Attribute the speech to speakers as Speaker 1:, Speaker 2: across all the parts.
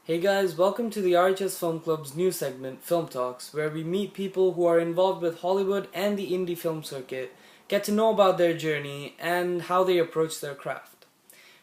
Speaker 1: Hey guys, welcome to the RHS Film Club's new segment, Film Talks, where we meet people who are involved with Hollywood and the indie film circuit, get to know about their journey, and how they approach their craft.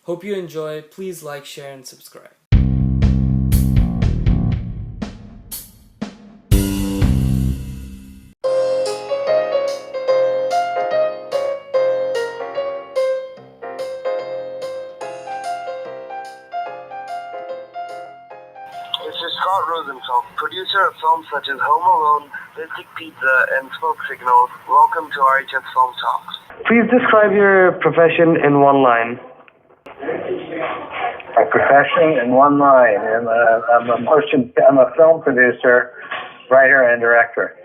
Speaker 1: Hope you enjoy. Please like, share, and subscribe.
Speaker 2: This is M Rosenfelt, producer of films such as Home Alone, Mystic Pizza, and Smoke Signals. Welcome to RHS Film Talks.
Speaker 1: Please describe your profession in one line.
Speaker 3: My profession in one line. I'm a film producer, writer, and director.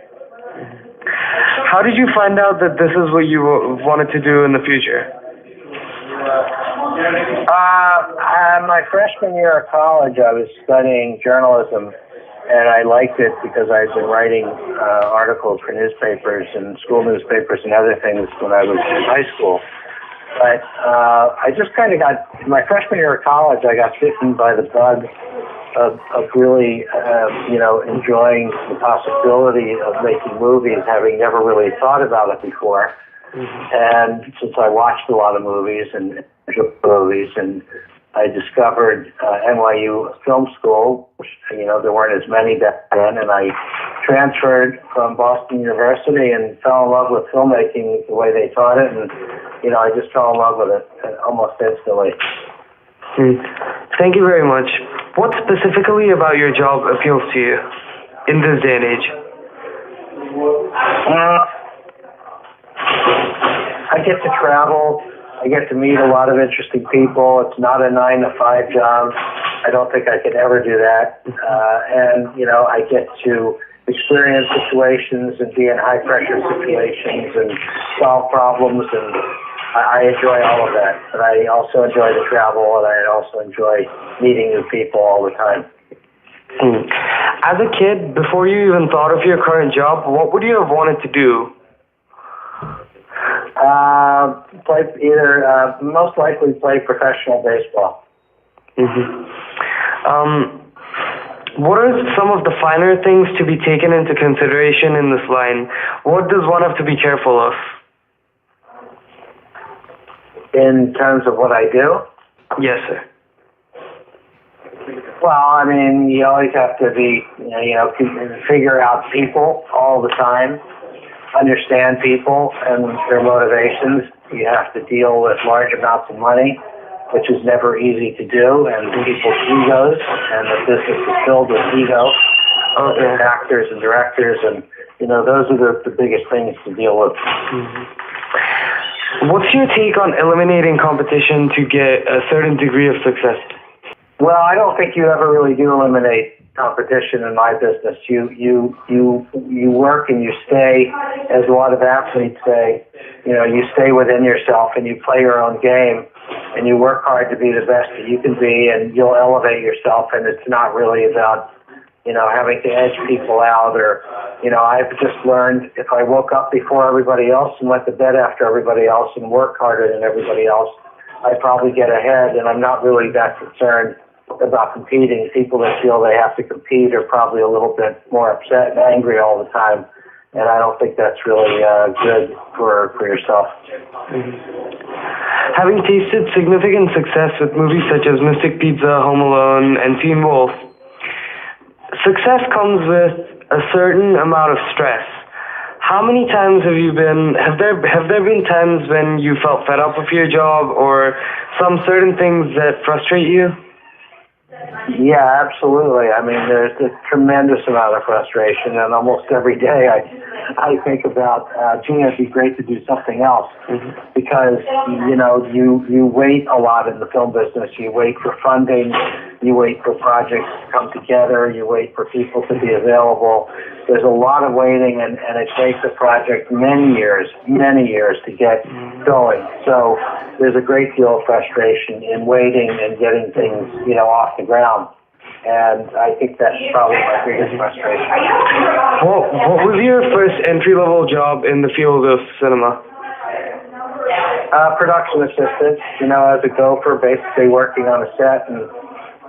Speaker 1: How did you find out that this is what you wanted to do in the future?
Speaker 3: My freshman year of college, I was studying journalism, and I liked it because I'd been writing articles for newspapers and school newspapers and other things when I was in high school. But I just kind of got, my freshman year of college, I got bitten by the bug of really, enjoying the possibility of making movies, having never really thought about it before. And since I watched a lot of movies and enjoyed movies, and I discovered NYU Film School, which, there weren't as many back then, and I transferred from Boston University and fell in love with filmmaking the way they taught it, and, I just fell in love with it almost instantly.
Speaker 1: Thank you very much. What specifically about your job appeals to you in this day and age?
Speaker 3: I get to travel. I get to meet a lot of interesting people. It's not a 9-to-5 job. I don't think I could ever do that. I get to experience situations and be in high-pressure situations and solve problems, and I enjoy all of that. But I also enjoy the travel, and I also enjoy meeting new people all the time.
Speaker 1: As a kid, before you even thought of your current job, what would you have wanted to do?
Speaker 3: Most likely play professional baseball.
Speaker 1: What are some of the finer things to be taken into consideration in this line? What does one have to be careful of?
Speaker 3: In terms of what I do?
Speaker 1: Yes, sir.
Speaker 3: Well, you always have to be, figure out people all the time, understand people and their motivations. You have to deal with large amounts of money, which is never easy to do, and people's egos, and the business is filled with ego, and actors and directors, and, those are the biggest things to deal with.
Speaker 1: What's your take on eliminating competition to get a certain degree of success?
Speaker 3: Well, I don't think you ever really do eliminate competition in my business. You work and you stay, as a lot of athletes say, you stay within yourself and you play your own game and you work hard to be the best that you can be, and you'll elevate yourself, and it's not really about, having to edge people out, or, I've just learned if I woke up before everybody else and went to bed after everybody else and worked harder than everybody else, I'd probably get ahead, and I'm not really that concerned about competing. People that feel they have to compete are probably a little bit more upset and angry all the time, and I don't think that's really good for yourself.
Speaker 1: Having tasted significant success with movies such as Mystic Pizza, Home Alone, and Teen Wolf, success comes with a certain amount of stress. How many times have there been times when you felt fed up with your job, or some certain things that frustrate you?
Speaker 3: Yeah, absolutely. There's a tremendous amount of frustration, and almost every day I think about, it'd be great to do something else, because, you wait a lot in the film business. You wait for funding, you wait for projects to come together, you wait for people to be available. There's a lot of waiting, and it takes a project many years to get going. So there's a great deal of frustration in waiting and getting things, off the ground. And I think that's probably my biggest frustration.
Speaker 1: What was your first entry-level job in the field of cinema?
Speaker 3: Production assistant, as a gopher, basically working on a set and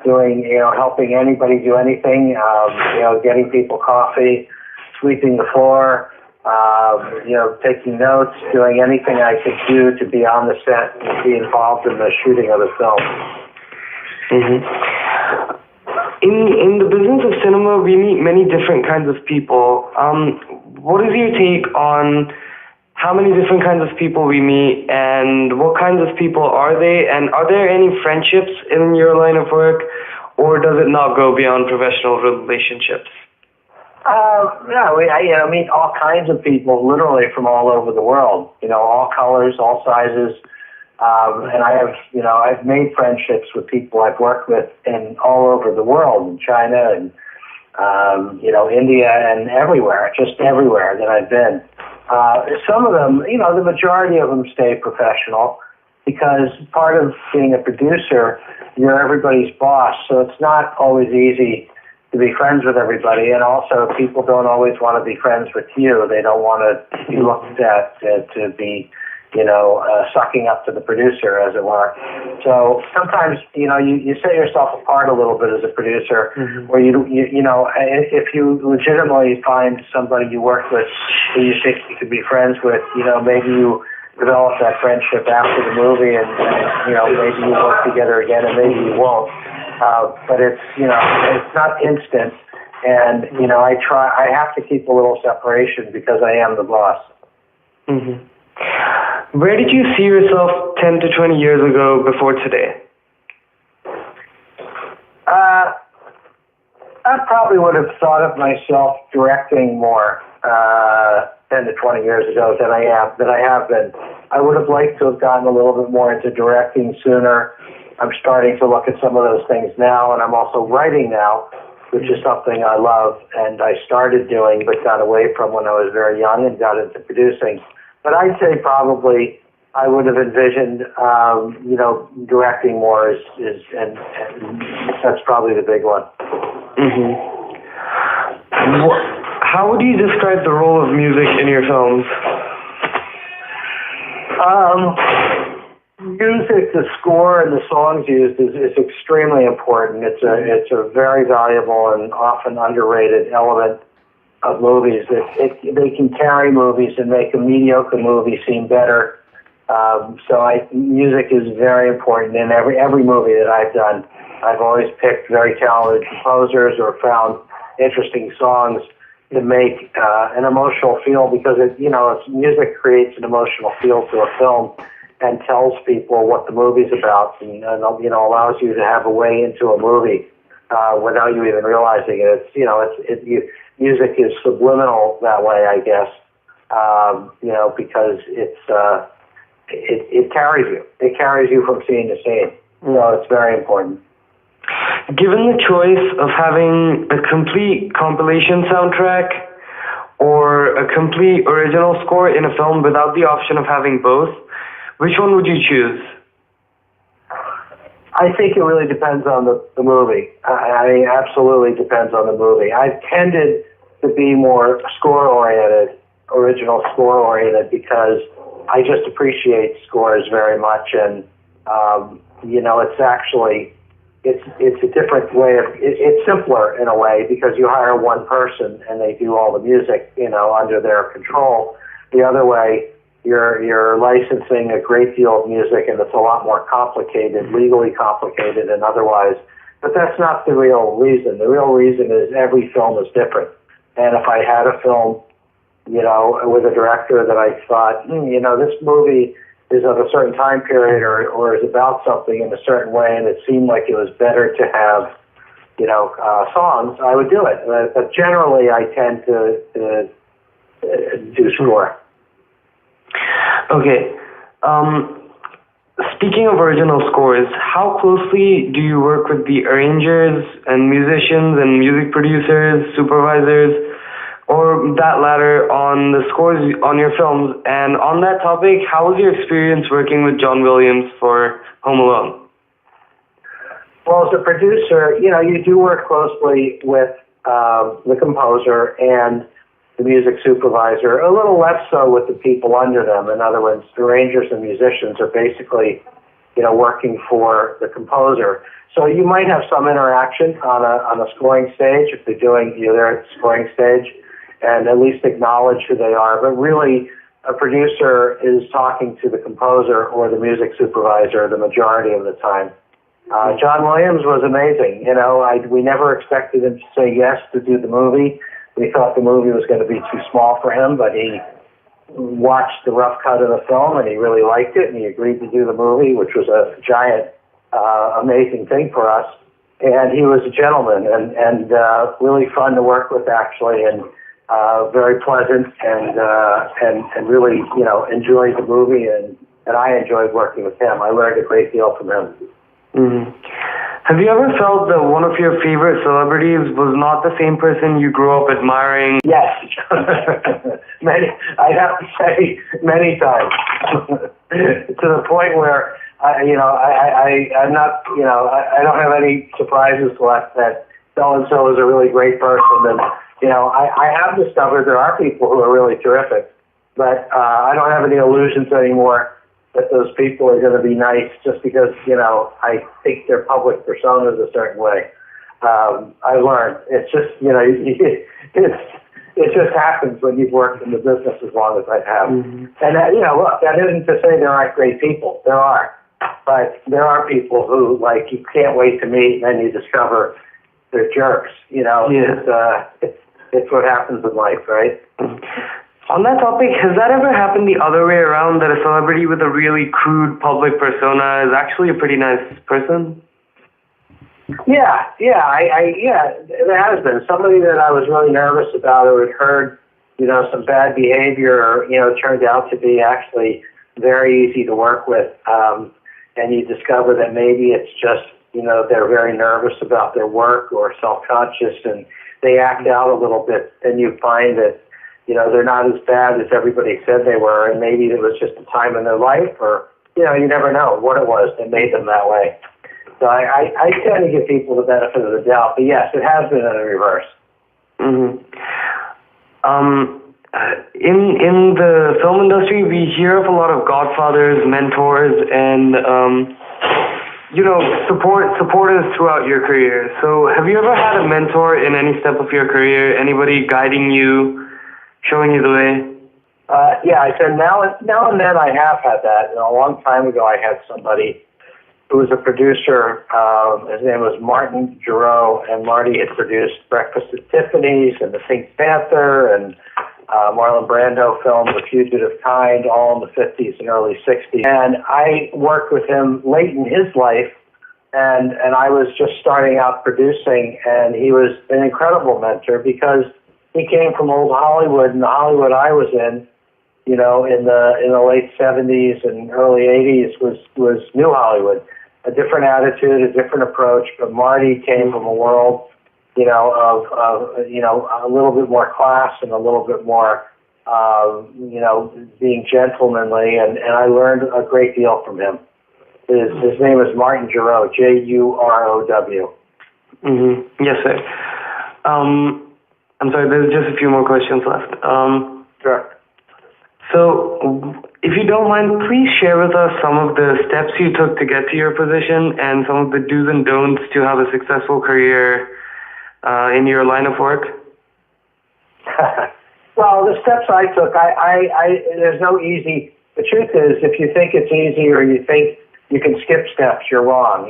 Speaker 3: doing, helping anybody do anything, getting people coffee, sweeping the floor, taking notes, doing anything I could do to be on the set and be involved in the shooting of the film.
Speaker 1: Mm-hmm. In the business of cinema, we meet many different kinds of people. What is your take on how many different kinds of people we meet, and what kinds of people are they, and are there any friendships in your line of work, or does it not go beyond professional relationships?
Speaker 3: I meet all kinds of people, literally from all over the world. All colors, all sizes, and I've made friendships with people I've worked with in all over the world, in China and India and everywhere, just everywhere that I've been. Some of them, the majority of them stay professional because part of being a producer, you're everybody's boss, so it's not always easy to be friends with everybody, and also people don't always want to be friends with you. They don't want to be looked at to be, sucking up to the producer, as it were. So sometimes, you set yourself apart a little bit as a producer, where if you legitimately find somebody you work with who you think you could be friends with, maybe you develop that friendship after the movie, and maybe you work together again, and maybe you won't. But it's not instant, and I have to keep a little separation because I am the boss.
Speaker 1: Mm-hmm. Where did you see yourself 10 to 20 years ago before today?
Speaker 3: I probably would have thought of myself directing more 10 to 20 years ago than I have been. I would have liked to have gotten a little bit more into directing sooner. I'm starting to look at some of those things now, and I'm also writing now, which is something I love, and I started doing but got away from when I was very young and got into producing. But I'd say probably I would have envisioned, directing more and that's probably the big one.
Speaker 1: Mm-hmm. How would you describe the role of music in your films?
Speaker 3: Music, the score, and the songs used is extremely important. It's a very valuable and often underrated element of movies. They can carry movies and make a mediocre movie seem better. Music is very important in every movie that I've done. I've always picked very talented composers or found interesting songs to make an emotional feel, because music creates an emotional feel to a film and tells people what the movie's about, and allows you to have a way into a movie without you even realizing it. Music is subliminal that way, I guess, because it carries you. It carries you from scene to scene. So it's very important.
Speaker 1: Given the choice of having a complete compilation soundtrack or a complete original score in a film without the option of having both, which one would you choose?
Speaker 3: I think it really depends on the movie. I absolutely depends on the movie. I've tended to be more score-oriented, original score-oriented, because I just appreciate scores very much, and it's actually it's a different way of it's simpler in a way, because you hire one person and they do all the music under their control. The other way, you're licensing a great deal of music, and it's a lot more complicated, legally complicated and otherwise. But that's not the real reason. The real reason is every film is different. And if I had a film, with a director that I thought, this movie is of a certain time period or is about something in a certain way, and it seemed like it was better to have, songs, I would do it. But generally, I tend to do score.
Speaker 1: Okay. Speaking of original scores, how closely do you work with the arrangers and musicians and music producers, supervisors, or that latter on the scores on your films? And on that topic, how was your experience working with John Williams for Home Alone?
Speaker 3: Well, as a producer, you do work closely with the composer and the music supervisor, a little less so with the people under them. In other words, the arrangers and musicians are basically, working for the composer. So you might have some interaction on a scoring stage if they're doing, they're at the scoring stage, and at least acknowledge who they are. But really, a producer is talking to the composer or the music supervisor the majority of the time. John Williams was amazing. We never expected him to say yes to do the movie. We thought the movie was going to be too small for him, but he watched the rough cut of the film and he really liked it, and he agreed to do the movie, which was a giant, amazing thing for us. And he was a gentleman and really fun to work with, actually, and very pleasant, and really, enjoyed the movie, and I enjoyed working with him. I learned a great deal from him.
Speaker 1: Mm-hmm. Have you ever felt that one of your favorite celebrities was not the same person you grew up admiring?
Speaker 3: Yes. I'd have to say many times. To the point where, I'm not, I don't have any surprises left that so-and-so is a really great person. And, I have discovered there are people who are really terrific, but I don't have any illusions anymore that those people are going to be nice just because, I think their public persona is a certain way. I learned. It's just, it just happens when you've worked in the business as long as I have. Mm-hmm. And that, look, that isn't to say there aren't great people. There are. But there are people who, you can't wait to meet, and then you discover they're jerks. Yeah. It's what happens in life, right?
Speaker 1: Mm-hmm. On that topic, has that ever happened the other way around, that a celebrity with a really crude public persona is actually a pretty nice person?
Speaker 3: Yeah, there has been. Somebody that I was really nervous about or had heard, some bad behavior, turned out to be actually very easy to work with. And you discover that maybe it's just, they're very nervous about their work or self-conscious, and they act out a little bit, and you find that, they're not as bad as everybody said they were, and maybe it was just a time in their life, or, you never know what it was that made them that way. So I tend to give people the benefit of the doubt, but yes, it has been in the reverse.
Speaker 1: Mm-hmm. In the film industry, we hear of a lot of godfathers, mentors, and supporters throughout your career. So have you ever had a mentor in any step of your career? Anybody guiding you, showing you the way?
Speaker 3: Yeah, I said now and then I have had that. A long time ago, I had somebody who was a producer. His name was Martin Giroux, and Marty had produced Breakfast at Tiffany's and The Pink Panther and Marlon Brando film The Fugitive Kind, all in the 50s and early 60s. And I worked with him late in his life, and I was just starting out producing, and he was an incredible mentor because he came from old Hollywood, and the Hollywood I was in, in the late 70s and early 80s was new Hollywood. A different attitude, a different approach, but Marty came from a world, of a little bit more class and a little bit more, being gentlemanly, and I learned a great deal from him. His name is Martin Giroux, Jurow.
Speaker 1: Mm-hmm. Yes, sir. I'm sorry, there's just a few more questions left.
Speaker 3: Sure.
Speaker 1: So, if you don't mind, please share with us some of the steps you took to get to your position and some of the do's and don'ts to have a successful career in your line of work.
Speaker 3: Well, the steps I took, there's no easy. The truth is, if you think it's easy or you think you can skip steps, you're wrong.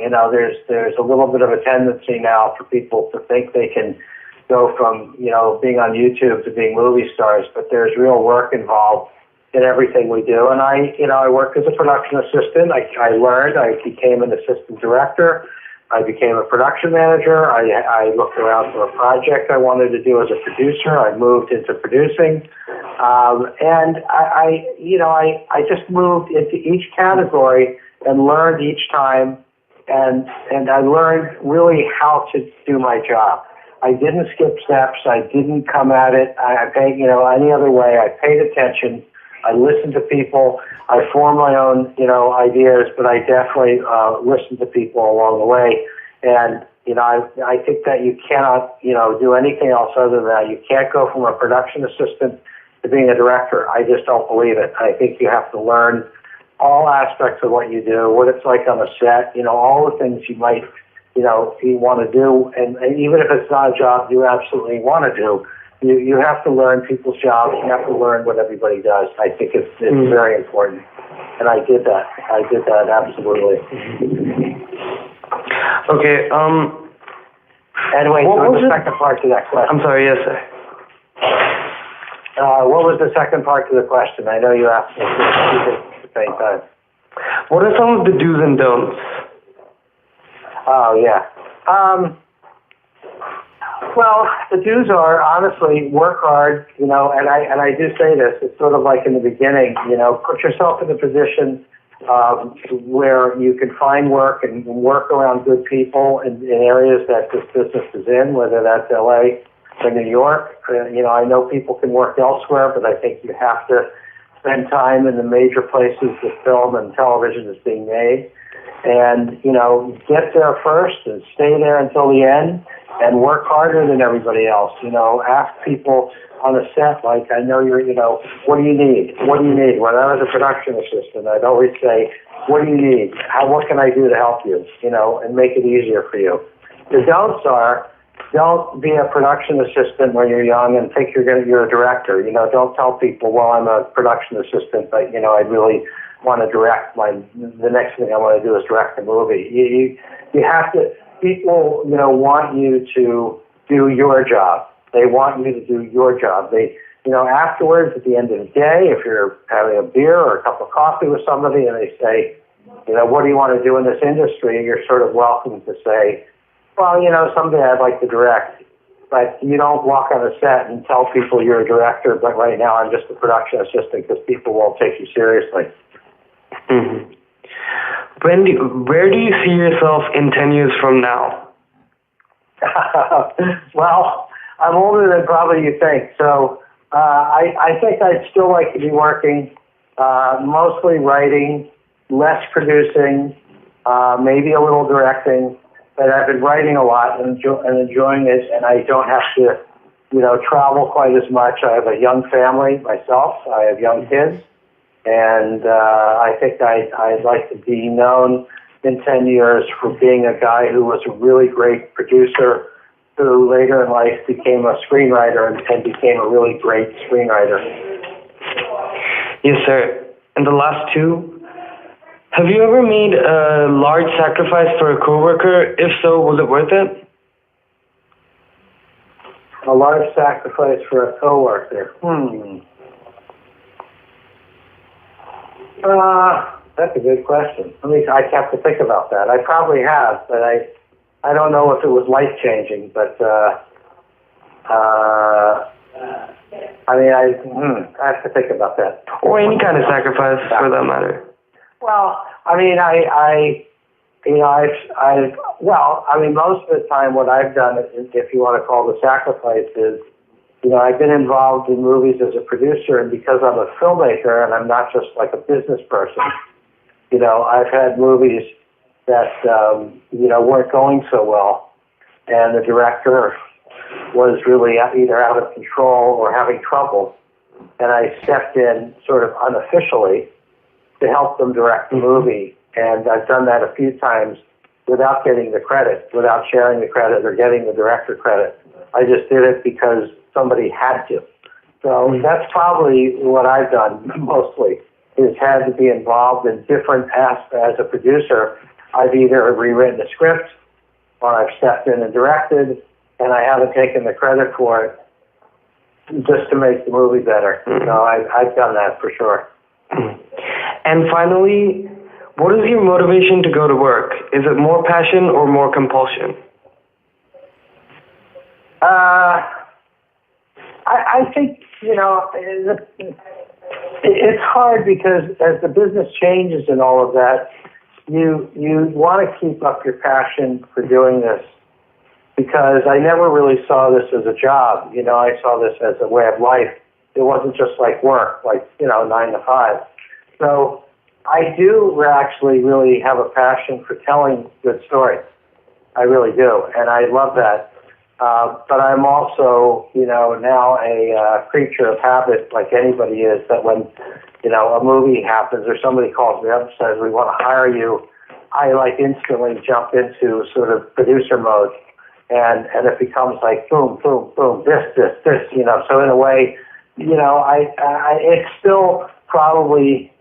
Speaker 3: There's a little bit of a tendency now for people to think they can go from, being on YouTube to being movie stars, but there's real work involved in everything we do. And I worked as a production assistant. I learned, I became an assistant director. I became a production manager. I looked around for a project I wanted to do as a producer. I moved into producing. And I just moved into each category and learned each time. And I learned really how to do my job. I didn't skip steps. I didn't come at it. I paid, any other way. I paid attention. I listened to people. I formed my own, ideas, but I definitely listened to people along the way. And, I think that you cannot, do anything else other than that. You can't go from a production assistant to being a director. I just don't believe it. I think you have to learn all aspects of what you do, what it's like on a set, all the things you might, you want to do. And even if it's not a job you absolutely want to do, you have to learn people's jobs. You have to learn what everybody does. I think it's very important. And I did that. Absolutely.
Speaker 1: Okay.
Speaker 3: Anyway, what was the second part to that question?
Speaker 1: I'm sorry, yes, sir.
Speaker 3: What was the second part to the question? I know you asked me at the same time.
Speaker 1: What are some of the do's and don'ts?
Speaker 3: Oh, yeah. Well, the do's are, honestly, work hard, and I do say this, it's sort of like in the beginning, put yourself in a position where you can find work and work around good people in areas that this business is in, whether that's LA or New York. I know people can work elsewhere, but I think you have to spend time in the major places that film and television is being made. And, get there first and stay there until the end and work harder than everybody else. Ask people on a set, like, I know you're, what do you need? What do you need? When I was a production assistant, I'd always say, what do you need? What can I do to help you? And make it easier for you. The don'ts are, don't be a production assistant when you're young and think you're a director. Don't tell people, well, I'm a production assistant, but, I really want to direct the next thing I want to do is direct a movie. You have to, people, want you to do your job. They want you to do your job. They, afterwards, at the end of the day, if you're having a beer or a cup of coffee with somebody and they say, what do you want to do in this industry? You're sort of welcome to say, well, someday I'd like to direct. But you don't walk on a set and tell people you're a director, but right now I'm just a production assistant, because people won't take you seriously.
Speaker 1: Mm-hmm. Where do you see yourself in 10 years from now?
Speaker 3: Well, I'm older than probably you think, so I think I'd still like to be working, mostly writing, less producing, maybe a little directing, but I've been writing a lot and enjoying it, and I don't have to, travel quite as much. I have a young family myself. I have young kids. And I think I'd like to be known in 10 years for being a guy who was a really great producer, who later in life became a screenwriter and became a really great screenwriter.
Speaker 1: Yes, sir. And the last two, have you ever made a large sacrifice for a coworker? If so, was it worth it?
Speaker 3: A large sacrifice for a coworker? That's a good question. I have to think about that. I probably have, but I don't know if it was life-changing, but I have to think about that.
Speaker 1: Or any kind of sacrifice, for that matter.
Speaker 3: Well, most of the time what I've done, if you want to call the sacrifice, is, I've been involved in movies as a producer, and because I'm a filmmaker and I'm not just like a business person, I've had movies that, weren't going so well, and the director was really either out of control or having trouble, and I stepped in sort of unofficially to help them direct the movie, and I've done that a few times without getting the credit, without sharing the credit or getting the director credit. I just did it because somebody had to. So that's probably what I've done mostly, is had to be involved in different aspects. As a producer, I've either rewritten a script or I've stepped in and directed, and I haven't taken the credit for it just to make the movie better. So I've done that for sure.
Speaker 1: And finally, what is your motivation to go to work? Is it more passion or more compulsion?
Speaker 3: I think, it's hard because as the business changes and all of that, you want to keep up your passion for doing this, because I never really saw this as a job. I saw this as a way of life. It wasn't just like work, 9 to 5. So I do actually really have a passion for telling good stories. I really do, and I love that. But I'm also, now a creature of habit, like anybody is, that when, a movie happens or somebody calls me up and says, we want to hire you, I instantly jump into sort of producer mode. And it becomes like boom, boom, boom, this, So in a way, it's still probably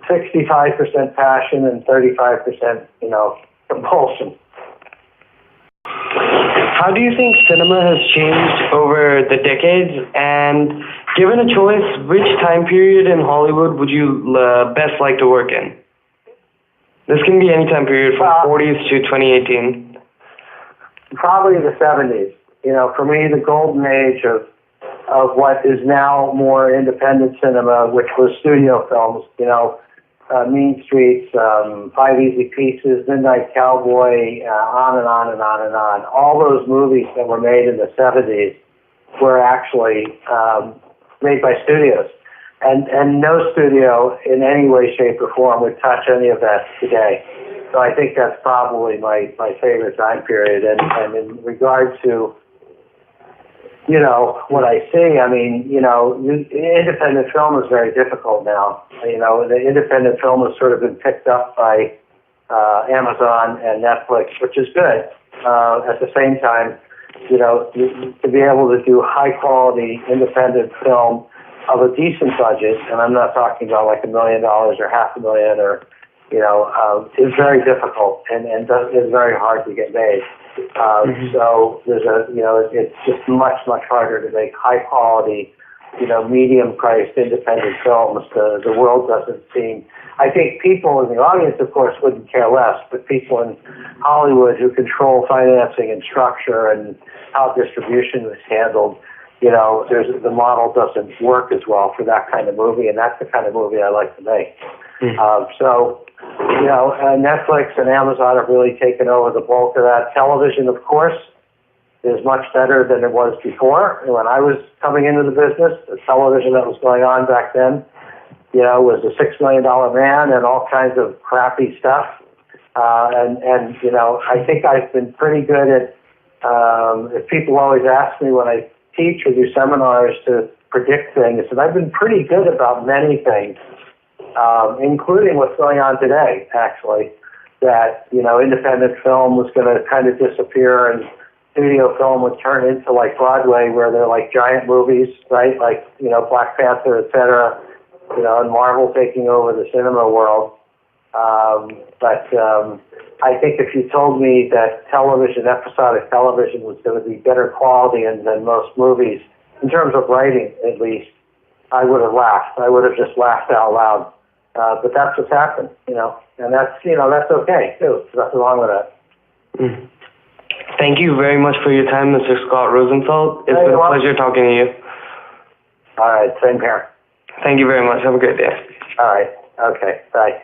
Speaker 3: 65% passion and 35%, compulsion.
Speaker 1: How do you think cinema has changed over the decades? And given a choice, which time period in Hollywood would you best like to work in? This can be any time period from 40s to 2018.
Speaker 3: Probably the 70s. For me, the golden age of what is now more independent cinema, which was studio films, Mean Streets, Five Easy Pieces, Midnight Cowboy, on and on and on and on. All those movies that were made in the 70s were actually made by studios. And no studio in any way, shape, or form would touch any of that today. So I think that's probably my favorite time period. And in regard to, what I see, independent film is very difficult now. The independent film has sort of been picked up by Amazon and Netflix, which is good. At the same time, to be able to do high-quality independent film of a decent budget, and I'm not talking about like $1 million or $500,000 or is very difficult and is very hard to get made. So there's it's just much, much harder to make high quality, medium-priced independent films. The world doesn't seem. I think people in the audience, of course, wouldn't care less, but people in Hollywood who control financing and structure and how distribution is handled, the model doesn't work as well for that kind of movie, and that's the kind of movie I like to make. Netflix and Amazon have really taken over the bulk of that. Television, of course, is much better than it was before. When I was coming into the business, the television that was going on back then, was a $6 million man and all kinds of crappy stuff. I think I've been pretty good at, if people always ask me when I teach or do seminars to predict things, and I've been pretty good about many things. Including what's going on today, actually, that, independent film was going to kind of disappear and studio film would turn into like Broadway where they're like giant movies, right? Like, Black Panther, et cetera, and Marvel taking over the cinema world. But I think if you told me that episodic television was going to be better quality than most movies, in terms of writing at least, I would have laughed. I would have just laughed out loud. But that's what's happened, and that's okay, too. There's nothing wrong with that.
Speaker 1: Thank you very much for your time, Mr. Scott Rosenfelt. It's been a pleasure talking to you.
Speaker 3: All right, same here.
Speaker 1: Thank you very much. Have a great day.
Speaker 3: All right. Okay, bye.